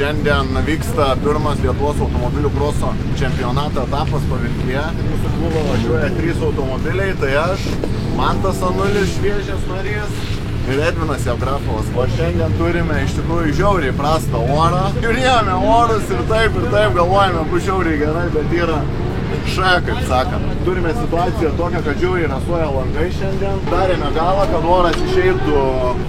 Šiandien vyksta pirmas Lietuvos automobilių kroso čempionato etapas Pavilkyje. Mūsų klubo važiuoja 3 automobiliai, tai aš, Mantas Anulis, šviežias narys ir Edvinas Jevgrafovas. O šiandien turime iš tikrųjų žiauriai prastą orą. Žiūrėjome orus ir taip galvojame, bus žiauriai gerai, bet yra kaip sakant. Turime situaciją tokią, kad žiauriai rasuoja langai šiandien. Darėme galą, kad oras išeitų.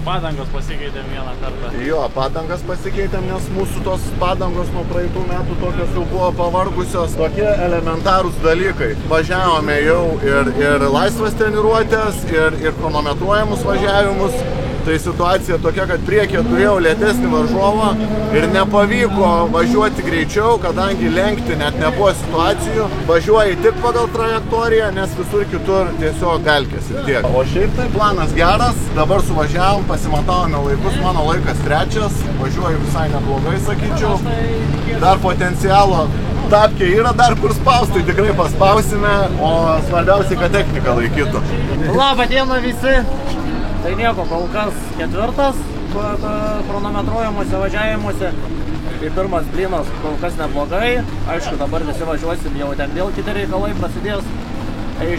Padangas pasikeitėm vieną kartą. Jo, padangas pasikeitėm, nes mūsų tos padangos nuo praeitų metų tokios jau buvo pavargusios. Tokie elementarūs dalykai. Važiavome jau ir laisvas treniruotės, ir chronometruojamus važiavimus. Tai situacija tokia, kad priekyje turėjau lėtesnį varžovą ir nepavyko važiuoti greičiau, kadangi lenkti net nebuvo situacijų. Važiuoji tik pagal trajektoriją, nes visur kitur tiesiog galkės ir tiek. O šiaip tai planas geras, dabar suvažiavom, pasimatavome laikus, mano laikas 3, važiuoju visai neblogai, sakyčiau. Dar potencialo tapkė yra, dar kur spaus, tai tikrai paspausime, o svarbiausiai, kad technika laikytų. Labą dieną visi! Tai nieko, kol kas 4 chronometruojamuose važiavimuose. Tai pirmas blynas kol kas neblogai. Aišku, dabar visi važiuosim, jau ten vėl kiti reikalai prasidės.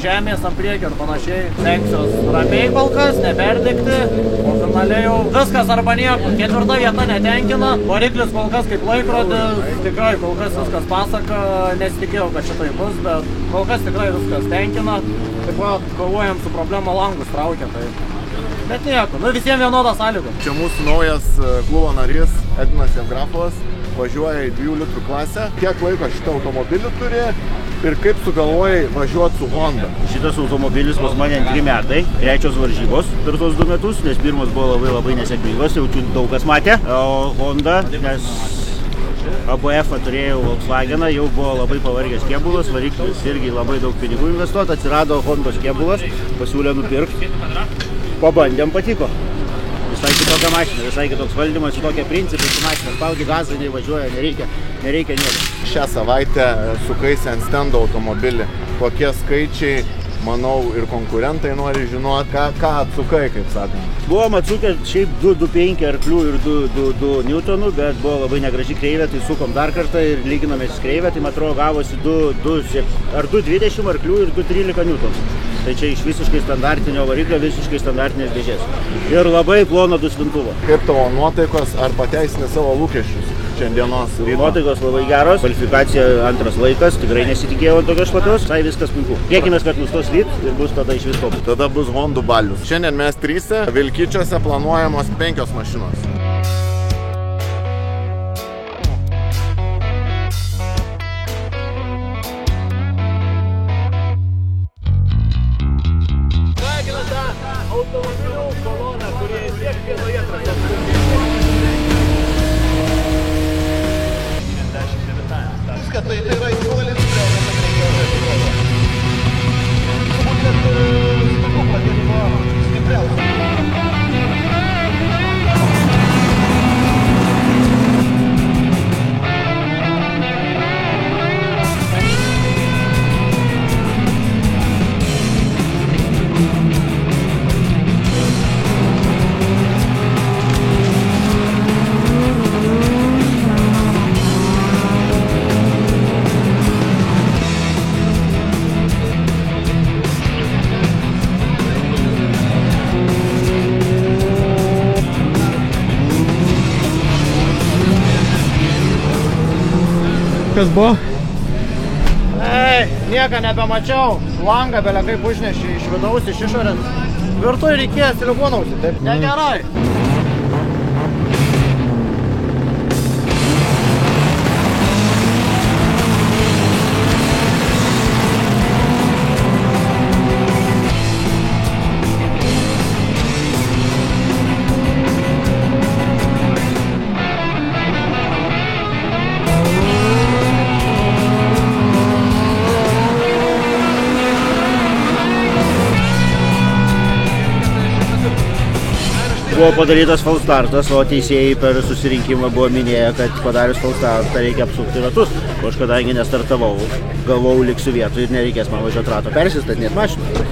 Žemės ant priekio ir panašiai. Stengsiuos ramiai kol kas, neperdegti. O finaliai jau viskas arba nieko. 4 vieta netenkina. Variklis kol kas kaip laikrodis. Tikrai kol kas viskas pasaka. Nesitikėjau, kad šitai bus, bet kol kas tikrai viskas tenkina. Taip pat kovojam su problema, langus traukia. Bet nieko, visiems vienodas sąlygos. Čia mūsų naujas klubo narys Edvinas Jevgrafovas važiuoja į 2 litrų klasę. Kiek laiko šitą automobilį turi ir kaip sugalvojai važiuoti su Honda? Šitas automobilis pas mane 2 metai, 3 varžybos per tos 2 metus, nes pirmas buvo labai nesėkmingos, jau daug kas matė. O Honda, nes ABF turėjau Volkswageną, jau buvo labai pavargęs kėbulas, variklis irgi labai daug pinigų investuoti, atsirado Hondos kėbulas, pasiūlė nupirkti. Pabandėm, patiko. Visai kitokia mašina, visai kitoks valdymas, kitokie principai su mašina. Spaudi gazą, nevažiuoja, nereikia nieko. Šią savaitę sukaisi ant stendo automobilį. Kokie skaičiai, manau, ir konkurentai nori žinoti, ką atsukai, kaip sakant. Buvom atsukę šiaip 2,5 arklių ir 2 newtonų, bet buvo labai negraži kreivė, tai sukom dar kartą ir lyginomės kreivę, tai man atrodo gavosi 2,20 arklių ir 2,13 newtonų. Tai čia iš visiškai standartinio variklio, visiškai standartinės dėžės. Ir labai plono duslintuvo. Kaip tavo nuotaikos, ar pateisinai savo lūkesčius šiandienos ryto? Nuotaikos labai geros, kvalifikacija 2 laikas, tikrai nesitikėjau ant tokios švatos, tai viskas puiku. Tiekimės, kad nustos lyt ir bus tada iš visko. Tada bus Hondų balius. Šiandien mes 3, Vilkyčiuose planuojamos 5 mašinos. Automobilių koloną, kurie tiek vienoje trasoje. 99. Viską tai yra įsivalis, kad reikia važiuoti. Turbūt, kad sunku pradėti nuo stipriausių. Kas buvo? Nieko nebemačiau. Langą belia kaip užnešė iš vidaus, iš išorės. Virtui reikėjo silikonausi, taip negerai. buvo padarytas falstartas, o teisėjai per susirinkimą buvo minėję, kad padarius falstartą reikia apsukti ratus. O aš kadangi nestartavau, galvau liksiu vietoj ir nereikės man važiuoti rato persistatinėti mašiną.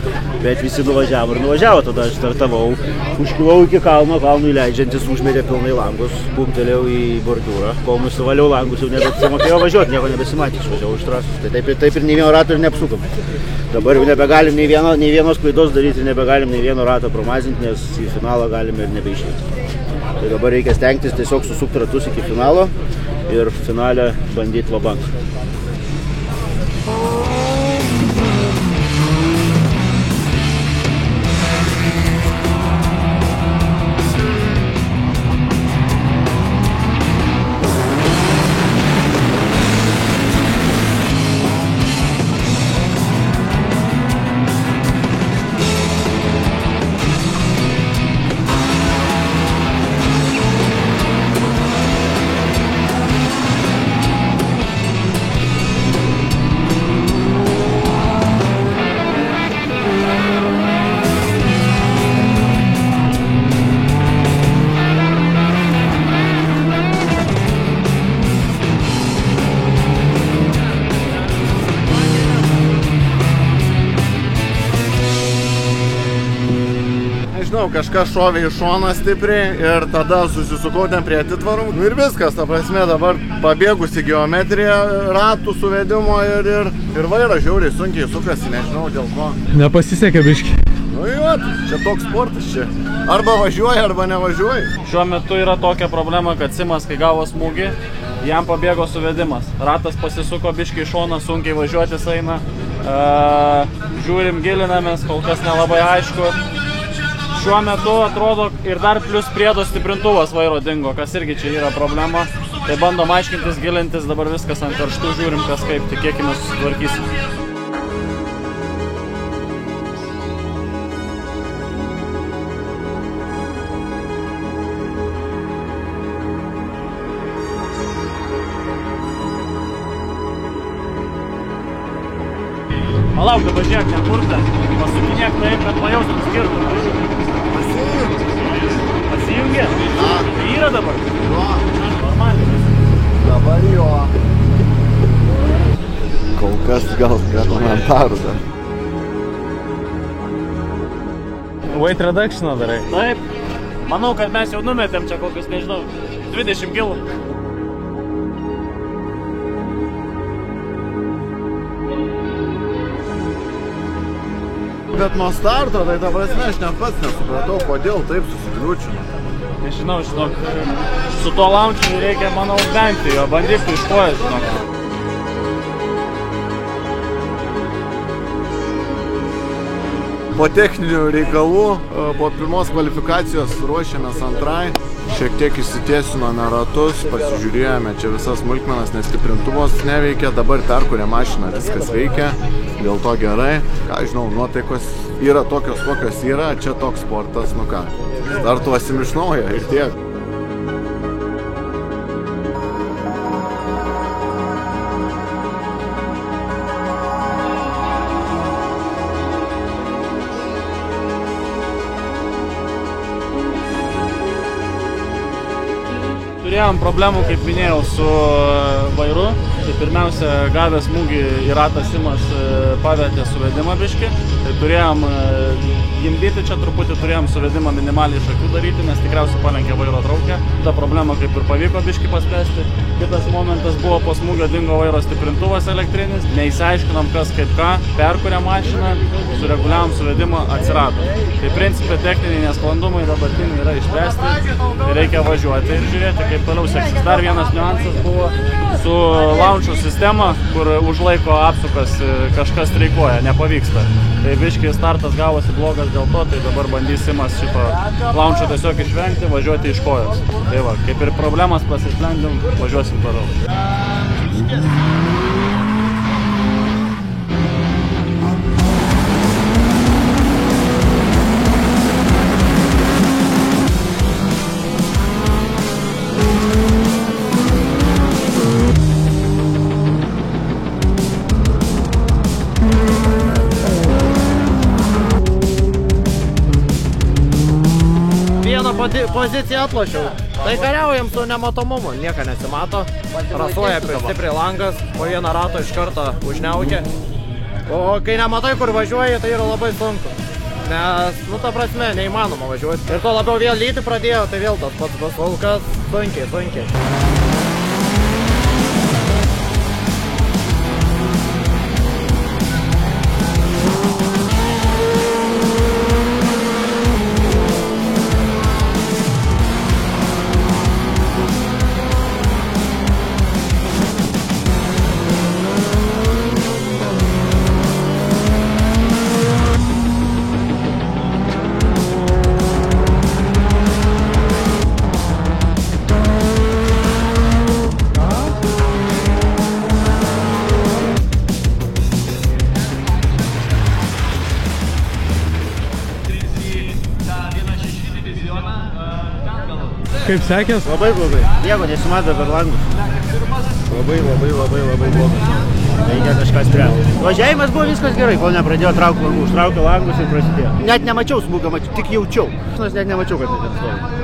Bet visi nuvažiavo ir nuvažiavo, tada aš startavau, užkilau iki kalno, kalnui leidžiantis užmetė pilnai langus, bumtelėjau į bordiūrą, kol nusivaliau langus, jau nebesimokėjau važiuoti, nieko nebesimatė, išvažiavau iš trasos. Tai taip ir nei vieno rato ir neapsukom. Dabar jau nebegalim nei vienos klaidos daryti, nebegalim nei vieno rato promazinti, nes į finalą galime ir nebeišėti. Tai dabar reikia stengtis tiesiog susukti ratus iki finalo ir finale bandyti vabank. Kažkas šovė į šoną stipriai ir tada susisukau ten prie atitvarų. Nu ir viskas, ta prasme, dabar pabėgus į geometriją ratų suvedimo ir vairas žiauriai sunkiai sukasi, nežinau dėl ko. Nepasisekė biški. Nu jo, čia toks sportas čia. Arba važiuoji, arba nevažiuoji. Šiuo metu yra tokia problema, kad Simas, kai gavo smūgį, jam pabėgo suvedimas. Ratas pasisuko biški į šoną, sunkiai važiuotis eina. Žiūrim, gilinamės, kol kas nelabai aišku. Šiuo metu atrodo ir dar plus priedo stiprintuvas vairo dingo, kas irgi čia yra problema. Tai bandom aiškintis, gilintis, dabar viskas ant karštų, žiūrim kas kaip, tikėkime susitvarkysim. Palauk, dabar žiūrėk, nekurta. Pasukinėk taip, kad pajausim skirtumą. Pasijungė? Tai yra dabar? Jo. Normaliai. Dabar jo. Kol kas gal komentarų dar. Weight reduction darai? Taip. Manau, kad mes jau numetėm čia kokius, nežinau, 20 kilų. Bet nuo starto, tai ta prasme, aš net pats nesupratau, kodėl taip susikliūčinu. Nežinau, žinok, su tuo launčiu reikia, manau, vengti jo, bandyti iš kojas, žinok. Po techninių reikalų, po pirmos kvalifikacijos ruošėmės antrai. Šiek tiek išsitiesinome ratus, pasižiūrėjome čia visas smulkmenas, nes stiprintuvos neveikia, dabar perkūrė mašiną, viskas veikia, dėl to gerai. Ką žinau, nuotaikos yra tokios, kokios yra, čia toks sportas, nu ką, startuosim iš naujo ir tiek. Turėjom problemų, kaip minėjau, su vairu. Tai pirmiausia, gavęs smūgį į ratą Simas pavertė suvedimą biškį. Tai turėjom gimdyti čia truputį, turėjom suvedimą minimaliai iš akių daryti, nes tikriausiai palenkė vairo traukę. Ta problema kaip ir pavyko biškį paspręsti. Kitas momentas buvo po smūgio dingo vairo stiprintuvas elektrinis. Neįsiaiškinom kas kaip ką, perkūrė mašiną, sureguliavom suvedimą, atsirado. Tai principė techniniai nesklandumai dabartiniai yra išspręsti. Tai reikia važiuoti ir žiūrėti, kaip toliau seksis. Dar vienas niuansas buvo su launčio sistema, kur už laiko apsukas kažkas streikuoja, nepavyksta. Tai biškai startas gavosi blogas dėl to, tai dabar bandys Simas šito launčio tiesiog išvengti, važiuoti iš kojos. Tai va, kaip ir problemas pasisprendėm, važiuosim toliau. poziciją atlošiau. Tai kariaujam su nematomumu, nieko nesimato. Rasuoja stipriai langas, po vieną rato iš karto užniaukia. O kai nematai, kur važiuoji, tai yra labai sunku. Nes, nu, ta prasme, neįmanoma važiuoti. Ir to labiau vėl lyti pradėjo, tai vėl tas pats bus kol sunkiai. Kaip sekės? Labai blogai. Nieko nesimato per langus. Labai blogas. Reikia kažką spręsti. Važiavimas buvo viskas gerai, kol nepradėjo traukti langų. Užtraukė langus ir prasidėjo. Net nemačiau smūgio, tik jaučiau. Aš net nemačiau, kad net stovi.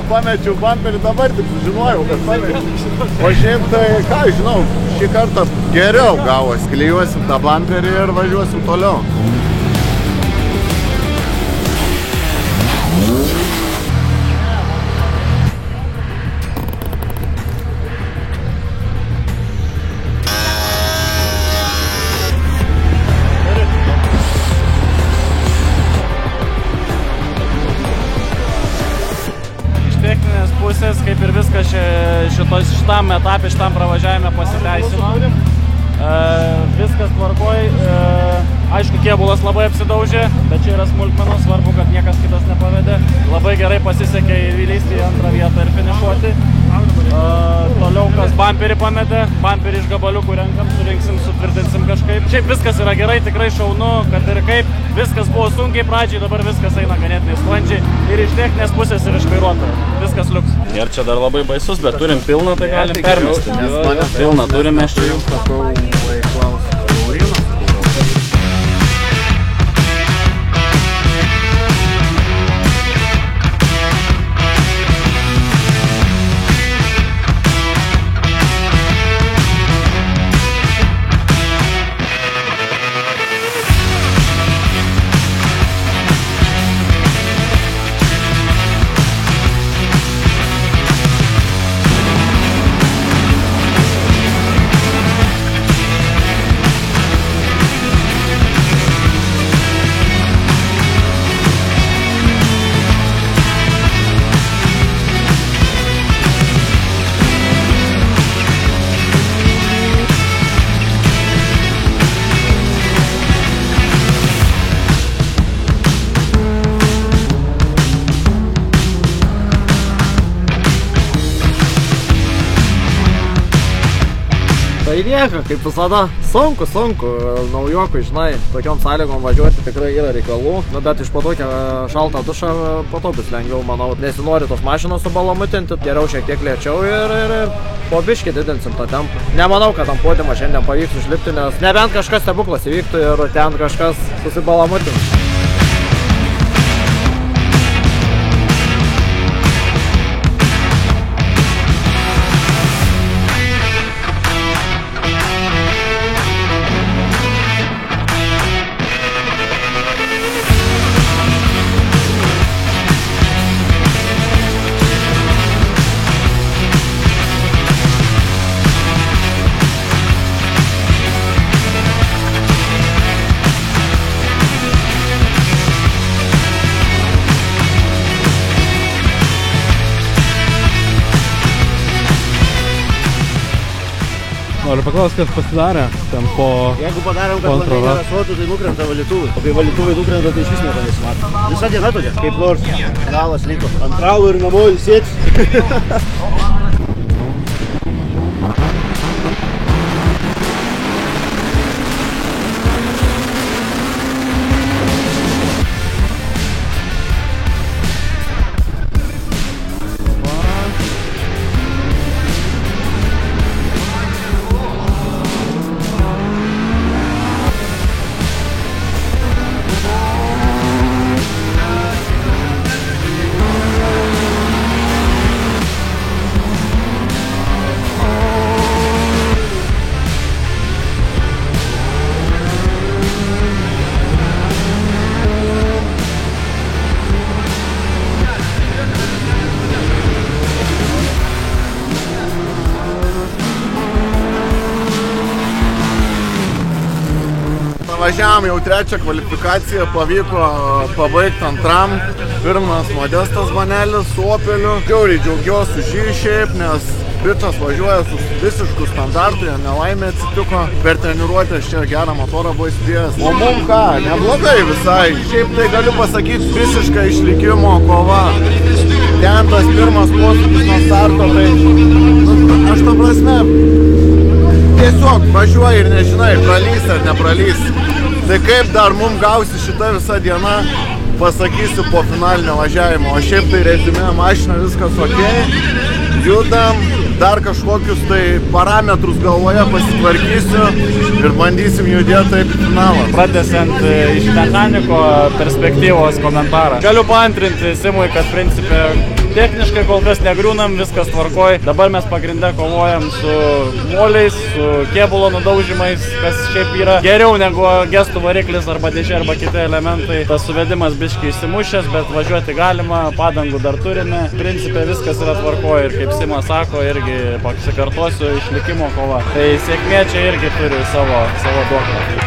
Pamečiau bumperį, dabar tik sužinojau, kad pamečiau. O šiaip tai, ką žinau, šį kartą geriau gavosi. Klijuosim tą bumperį ir važiuosim toliau. Kaip ir viskas šitam etapė, šitam pravažiavime pasiteisino. Viskas tvarkoj. Aišku, kėbulas labai apsidaužė, bet čia yra smulkmenos, svarbu, kad niekas kitas nepavedė. Labai gerai pasisekė įlysti į antrą vietą ir finišuoti. Toliau, kas bumperį pametė, bumperį iš gabaliukų renkam, surinksim, sutvirtinsim kažkaip. Šiaip viskas yra gerai, tikrai šaunu, kad ir kaip. Viskas buvo sunkiai pradžiai, dabar viskas eina ganėtinai sklandžiai. Ir iš techninės pusės ir iš vairuotojo. Viskas liuks. Ir čia dar labai baisus, bet turim pilną, tai galim permesti. Pilną turime čia jau. Tai lieka, kaip visada, sunku, naujokui, žinai, tokiom sąlygom važiuoti tikrai yra reikalų, bet iš po tokią šaltą dušą po to bus lengviau, manau, nesinori tos mašinos subalamutinti, geriau šiek tiek lėčiau ir po biškį didinsim tą tempą. Nemanau, kad tam podiumą šiandien pavyks užlipti, nes nebent kažkas stebuklas įvyktų ir ten kažkas susibalamutintų. Noriu paklausti, kas pasidarė ten po... Jeigu padarom, kad langai nerasuotų, tai nukrenta valytuvai. O kai valytuvai nukrenta, tai iš vis nieko nesimato. Visa diena tokia, kaip nors galas liko. Ant ralų ir namo ilsėtis. Važiavom jau trečią kvalifikaciją, pavyko pabaigti antram. Pirmas Modestas Banelis su Opeliu. Žiauriai džiaugiuosi už jį šiaip, nes bičas važiuoja su visišku standartu, jo nelaimė atsitiko. Per treniruotę čia gerą motorą buvo įsidėjęs. O mum ką, neblogai visai. Šiaip tai galiu pasakyti, visiška išlikimo kova. Ten tas pirmas posūkis nuo starto, tai aš to prasme tiesiog važiuoji ir nežinai, pralys ar nepralys. Tai kaip dar mum gausi šita visa diena, pasakysiu po finalinio važiavimo. O šiaip tai reziumė, mašina viskas ok, judam, dar kažkokius tai parametrus galvoje pasitvarkysiu ir bandysim judėti taip į finalą. Pratęsiant iš mechaniko perspektyvos komentarą. Galiu paantrinti Simui, kad principė techniškai kol kas negriūnam, viskas tvarkoj. Dabar mes pagrinde kovojam su moliais, su kėbulo nudaužimais, kas šiaip yra geriau negu gestų variklis arba dėžė arba kiti elementai. Tas suvedimas biškai įsimušęs, bet važiuoti galima, padangų dar turime. Principė viskas yra tvarkoj ir kaip Simas sako, irgi pasikartosiu, išlikimo kova. Tai sėkmė čia irgi turi savo duoklę.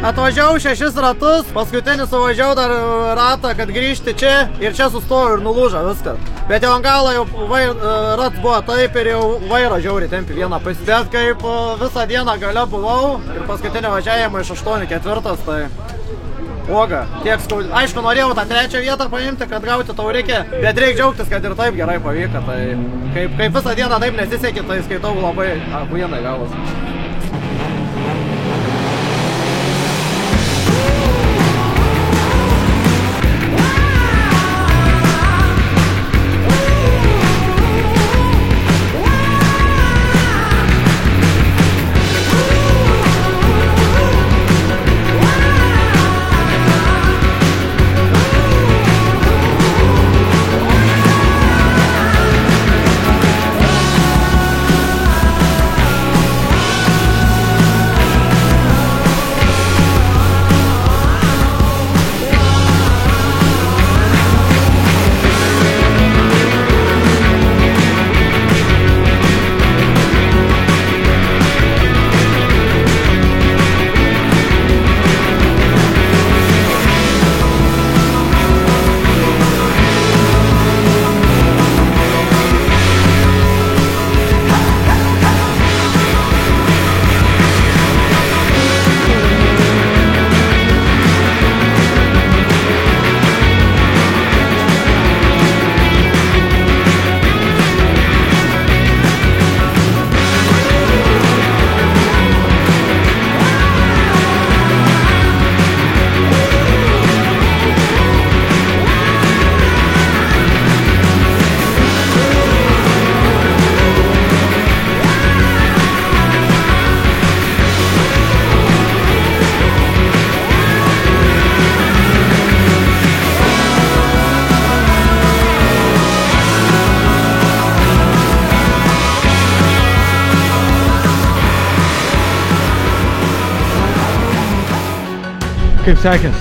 Atvažiavau 6 ratus, paskutinį suvažiavau dar ratą, kad grįžti čia ir čia sustojau ir nulūžo viskas. Bet jau ant galo jau rats buvo taip ir jau vairo žiauriai tempi vieną pusę. Bet kaip visą dieną gale buvau ir paskutinį važiavimą iš 8-4, tai uoga. Tiek skaudžiai. Aišku, norėjau tą trečią vietą paimti, kad gauti taurikę, bet reikia džiaugtis, kad ir taip gerai pavyko. Tai kaip visą dieną taip nesisekė, tai skaitau labai vienai gavus. kaip sekės?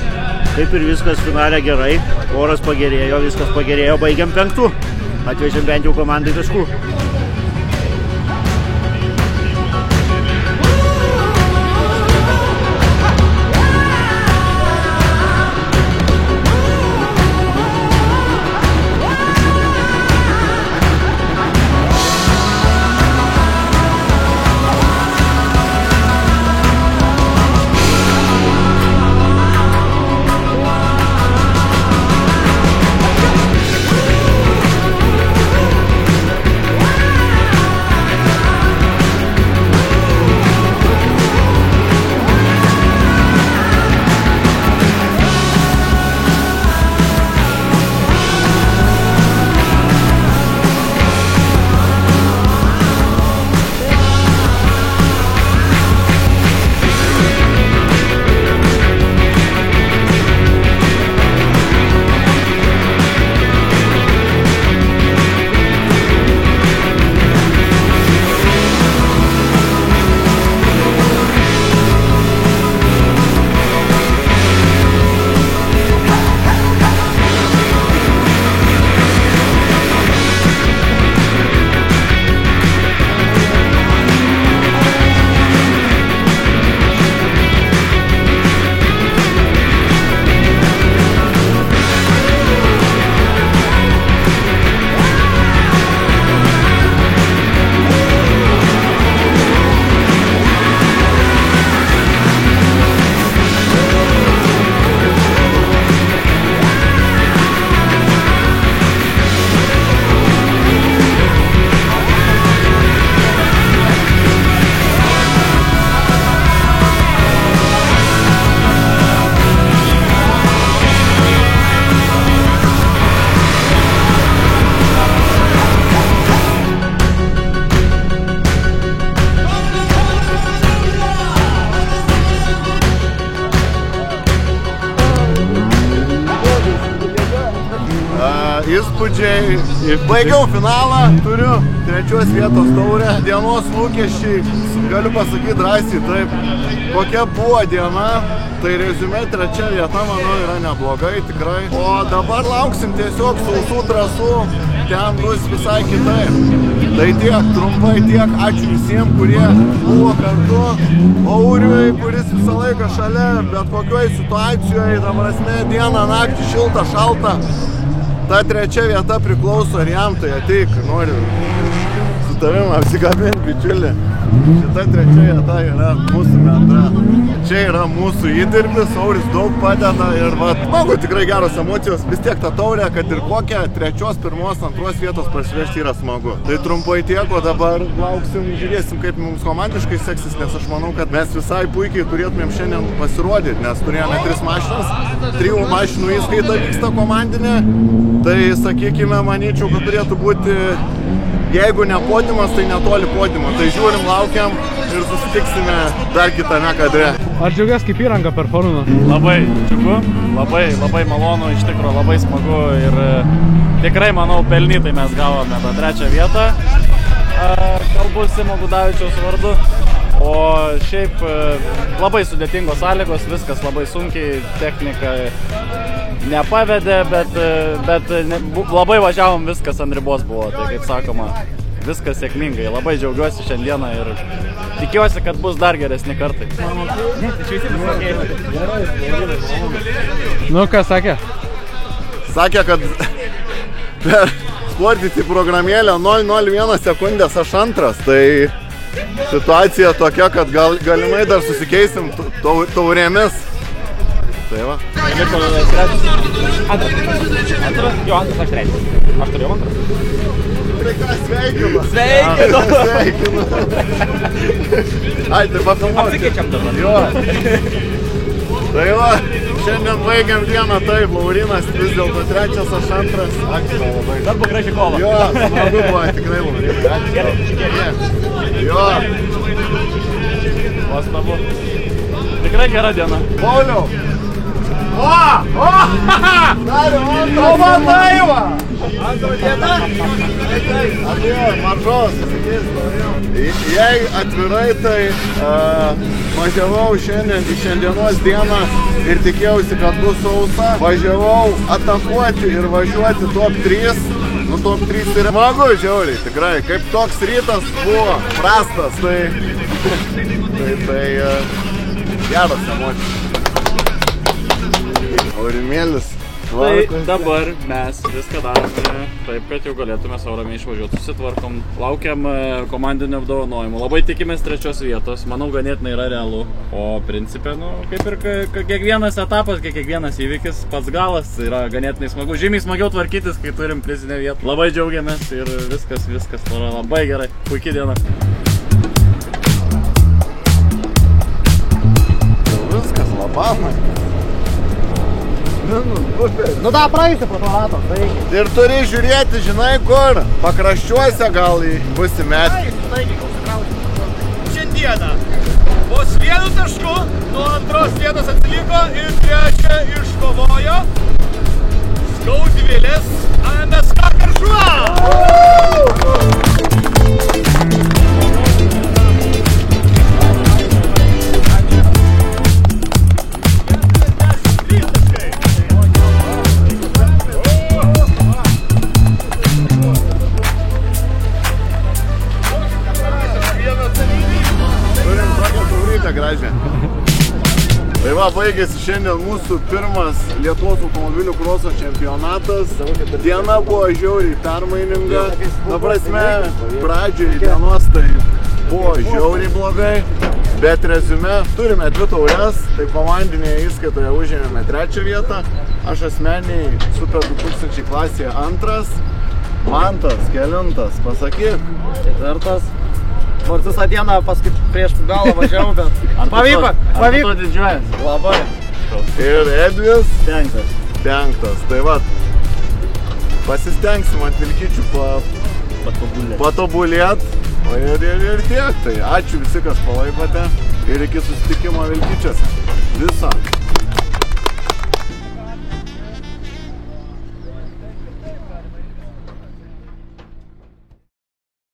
Taip ir viskas finale gerai, oras pagerėjo, viskas pagerėjo, baigiam 5. Atvežėm bent jau komandai taškų. Įspūdžiai. Baigiau finalą, turiu 3 vietos taurę. Dienos lūkesčiai, galiu pasakyti drąsiai, taip, kokia buvo diena, tai reziumė 3 vieta, manau, yra neblogai, tikrai. O dabar lauksim tiesiog sausų trasų, ten bus visai kitaip. Tai tiek, trumpai tiek, ačiū visiems, kurie buvo kartu. Auriui, kuris visą laiką šalia, bet kokioj situacijoje, ta prasme, dieną, naktį, šilta, šalta. Ta 3 vieta priklauso ir jam, tai ateik, noriu su tavim apsikabinti, bičiuli. Šita 3 vieta yra mūsų bendra. Čia yra mūsų įdirbis, Auris daug padeda ir smagu, tikrai geros emocijos. Vis tiek ta taurė, kad ir kokią 3, 1, 2 vietos parsivežti yra smagu. Tai trumpai tiek, o dabar lauksim, žiūrėsim, kaip mums komandiškai seksis, nes aš manau, kad mes visai puikiai turėtumėm šiandien pasirodyti, nes turėjome 3 mašinas, 3 mašinų įskaita vyksta komandinė. Tai, sakykime, manyčiau, kad turėtų būti, jeigu ne podiumas, tai netoli podiumo. Tai žiūrim, laukiam ir susitiksime dar kitame kadre. Ar džiaugias kaip įranga per Faruną? Labai džiugu, labai malonu, iš tikrųjų labai smagu ir tikrai, manau, pelnytai mes gavome tą 3 vietą. Kalbu Simo Gudavičiaus vardu. O šiaip labai sudėtingos sąlygos, viskas labai sunkiai, technika nepavedė, bet labai važiavom, viskas ant ribos buvo, tai kaip sakoma, viskas sėkmingai. Labai džiaugiuosi šiandieną ir tikiuosi, kad bus dar geresni kartai. Nu, ką sakė? Sakė, kad per sportyti programėlę 0,01 sekundės aš antras, tai situacija tokia, kad galimai dar susikeisim taurėmis. Tai va. Antras? Jo, antras, aš 3. Aš turėjau antras. Tai ką, sveikinu. Sveikinu. Ai, tai pafilmuoti. Apsikeičiam dabar. Jo. Tai va, šiandien baigiam dieną, taip, Laurinas vis dėlto 3, aš antras. Ačiū labai. Dar buvo graži kova. Jo, smagu buvo, tikrai Laurinai. Ačiū. Jo. Nuostabu. Tikrai gera diena. Pauliau. O! Dariu, antras. O, matai va! Apie maržos, jei atvirai, tai važiavau šiandien į šiandienos dieną ir tikėjausi, kad bus sausa. Važiavau atakuoti ir važiuoti top 3. Nu, top 3 yra smagu, žiauriai, tikrai. Kaip toks rytas buvo prastas, tai geras emocijos. Aurimėlis. Tai dabar mes viską darome taip, kad jau galėtume savo ramiai išvažiuoti. Susitvarkom, laukiam komandinio apdovanojimo. Labai tikimės 3 vietos. Manau, ganėtinai yra realu. O principė, nu, kaip ir kiekvienas etapas, kiekvienas įvykis, pats galas yra ganėtinai smagu. Žymiai smagiau tvarkytis, kai turim prizinę vietą. Labai džiaugiamės ir viskas yra labai gerai. Puikiai diena. Viskas labamai. Nu da, praeisi pro to rato, taigi. Ir turi žiūrėti, žinai kur, pakraščiuose gal bus įmetę. Šiandieną vos 1 tašku nuo 2 vietos atsiliko ir 3 iškovojo Skaudvilės AMSK Karšuva. Gražią. Tai va, baigėsi šiandien mūsų pirmas Lietuvos automobilių kroso čempionatas. Diena buvo žiauriai permaininga. Na prasme, pradžiai dienos tai buvo žiauriai blogai. Bet reziume, turime 2 taures, tai komandinėje įskaitoje užėmėme 3 vietą. Aš asmeniai Super 2000 klasėje 2. Mantas, kelintas, pasakyk. 4. Nors visą dieną paskui prieš galą važiavau, bet pavyko. Ar tu didžiuojas? Labai. Ir Edvis 5. 5. Tai va, pasistengsim ant vilkyčių patobulėt. Ir tiek. Tai ačiū visi, kas palaikote. Ir iki susitikimo vilkyčiuose. Viso.